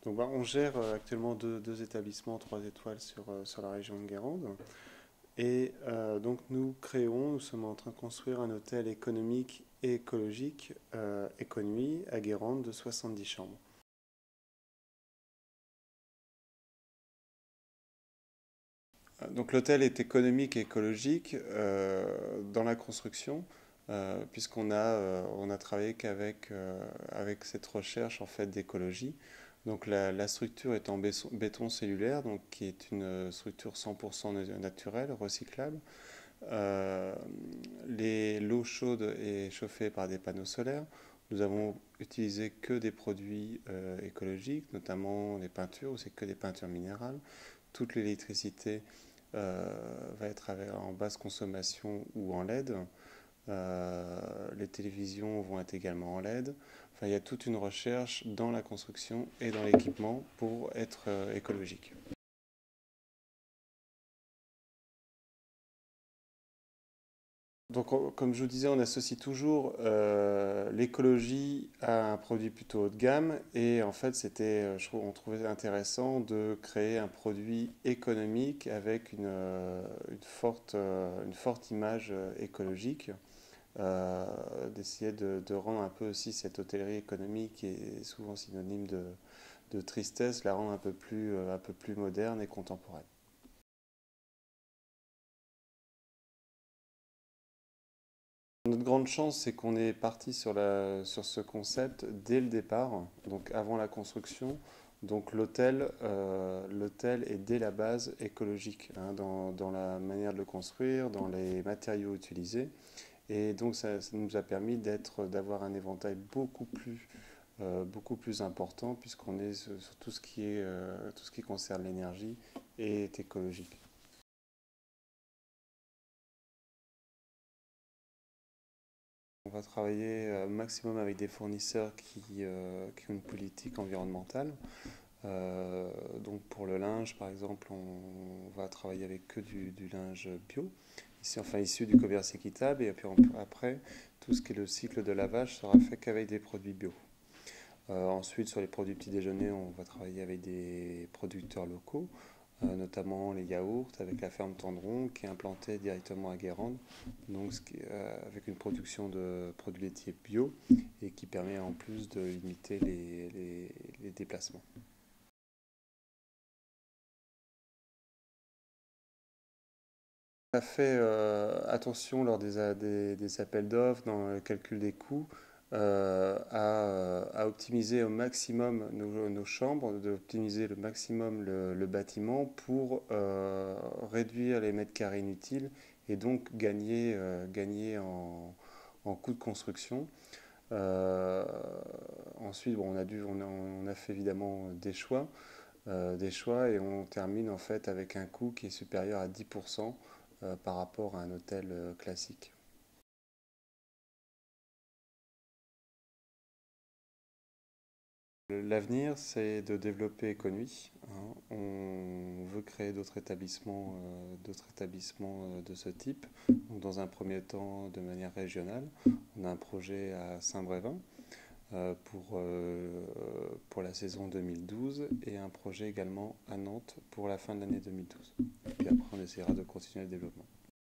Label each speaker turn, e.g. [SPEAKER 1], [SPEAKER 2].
[SPEAKER 1] On gère actuellement deux établissements 3 étoiles sur la région de Guérande. Nous sommes en train de construire un hôtel économique et écologique, Econuit, à Guérande, de 70 chambres. Donc l'hôtel est économique et écologique dans la construction, on a travaillé avec cette recherche en fait d'écologie. Donc la structure est en béton cellulaire, donc qui est une structure 100% naturelle, recyclable. Euh, L'eau chaude est chauffée par des panneaux solaires. Nous avons utilisé que des produits écologiques, notamment les peintures, où c'est que des peintures minérales. Toute l'électricité va être en basse consommation ou en LED. Les télévisions vont être également en LED. Enfin, il y a toute une recherche dans la construction et dans l'équipement pour être écologique. Comme je vous disais, on associe toujours l'écologie à un produit plutôt haut de gamme. Et en fait, on trouvait intéressant de créer un produit économique avec une forte image écologique. D'essayer de rendre un peu aussi cette hôtellerie économique qui est souvent synonyme de tristesse, la rendre un peu plus moderne et contemporaine. Notre grande chance, c'est qu'on est parti sur ce concept dès le départ, donc avant la construction. Donc l'hôtel est dès la base écologique hein, dans la manière de le construire, dans les matériaux utilisés. Et donc ça nous a permis d'avoir un éventail beaucoup plus important puisqu'on est sur tout ce qui concerne l'énergie et est écologique. On va travailler au maximum avec des fournisseurs qui ont une politique environnementale. Donc pour le linge, par exemple, on va travailler avec que du linge bio, ici, enfin issu du commerce équitable, et puis après, tout ce qui est le cycle de lavage sera fait qu'avec des produits bio. Ensuite, sur les produits petit déjeuner, on va travailler avec des producteurs locaux, notamment les yaourts avec la ferme Tendron qui est implantée directement à Guérande, avec une production de produits laitiers bio et qui permet en plus de limiter les déplacements. On a fait attention lors des appels d'offres, dans le calcul des coûts, à optimiser au maximum nos chambres, d'optimiser le maximum le bâtiment pour réduire les mètres carrés inutiles et donc gagner en coût de construction. Euh, Ensuite, on a fait évidemment des choix et on termine en fait avec un coût qui est supérieur à 10% par rapport à un hôtel classique. L'avenir, c'est de développer Econui, hein. On veut créer d'autres établissements de ce type. Donc, dans un premier temps, de manière régionale, on a un projet à Saint-Brévin pour la saison 2012 et un projet également à Nantes pour la fin de l'année 2012. Et puis après, on essaiera de continuer le développement.